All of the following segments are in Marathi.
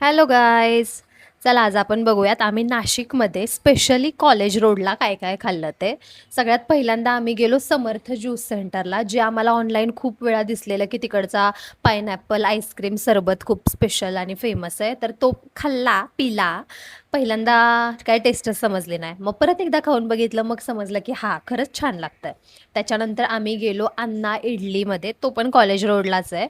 Hello guys. चला आज आपण बघूयात आम्ही नाशिकमध्ये स्पेशली कॉलेज रोडला काय काय खाल्लं ते. सगळ्यात पहिल्यांदा आम्ही गेलो समर्थ ज्यूस सेंटरला, जे आम्हाला ऑनलाईन खूप वेळा दिसलेलं की तिकडचा पायनॅपल आईस्क्रीम सरबत खूप स्पेशल आणि फेमस आहे. तर तो खाल्ला, पिला. पहिल्यांदा काय टेस्टच समजली नाही. मग परत एकदा खाऊन बघितलं, मग समजलं की हां, खरंच छान लागतंय. त्याच्यानंतर आम्ही गेलो अण्णा इडलीमध्ये, तो पण कॉलेज रोडलाच आहे.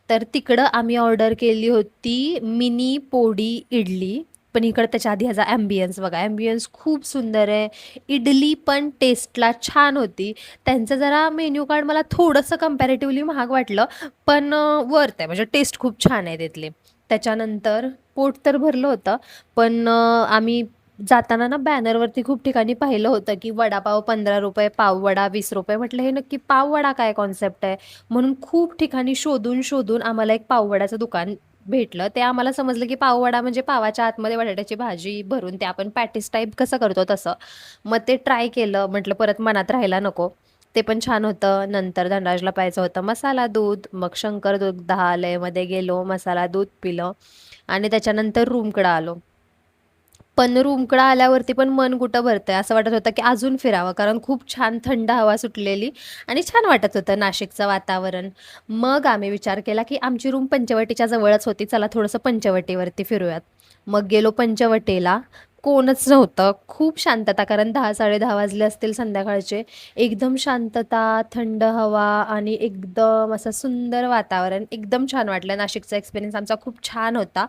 तर तिकडं आम्ही ऑर्डर केली होती मिनी पोडी इडली. पण इकडं त्याच्या आधी ह्याचा ॲम्बियन्स बघा. ॲम्बियन्स खूप सुंदर आहे. इडली पण टेस्टला छान होती. त्यांचं जरा मेन्यू कार्ड मला थोडंसं कंपॅरेटिव्हली महाग वाटलं, पण वर्थ आहे. म्हणजे टेस्ट खूप छान आहे तिथली. त्याच्यानंतर पोट तर भरलं होतं, पण आम्ही जाताना ना बॅनरवरती खूप ठिकाणी पाहिलं होतं की वडापाव ₹15, पाववडा ₹20. म्हटलं हे नक्की पाववडा काय कॉन्सेप्ट आहे? म्हणून खूप ठिकाणी शोधून शोधून आम्हाला एक पाववड्याचं दुकान भेटलं. ते आम्हाला समजलं की पाववडा म्हणजे पावाच्या आतमध्ये बटाट्याची भाजी भरून ते आपण पॅटीस टाईप कसं करतो तसं. मग ते ट्राय केलं. म्हटलं परत मनात राहायला नको. ते पण छान होतं. नंतर धनराजला प्यायचं होतं मसाला दूध. मग शंकर दुग्धालयमध्ये गेलो, मसाला दूध पिलं आणि त्याच्यानंतर रूमकडं आलो. पण रूमकडं आल्यावरती पण मन कुठं भरतंय, असं वाटत होतं की अजून फिरावं, कारण खूप छान थंड हवा सुटलेली आणि छान वाटत होतं नाशिकचं वातावरण. मग आम्ही विचार केला की आमची रूम पंचवटीच्या जवळच होती, चला थोडंसं पंचवटीवरती फिरूयात. मग गेलो पंचवटीला. कोणच नव्हतं. खूप शांतता, कारण 10-10:30 वाजले असतील संध्याकाळचे. एकदम शांतता, थंड हवा आणि एकदम असं सुंदर वातावरण. एकदम छान वाटलं. नाशिकचा एक्सपिरियन्स आमचा खूप छान होता.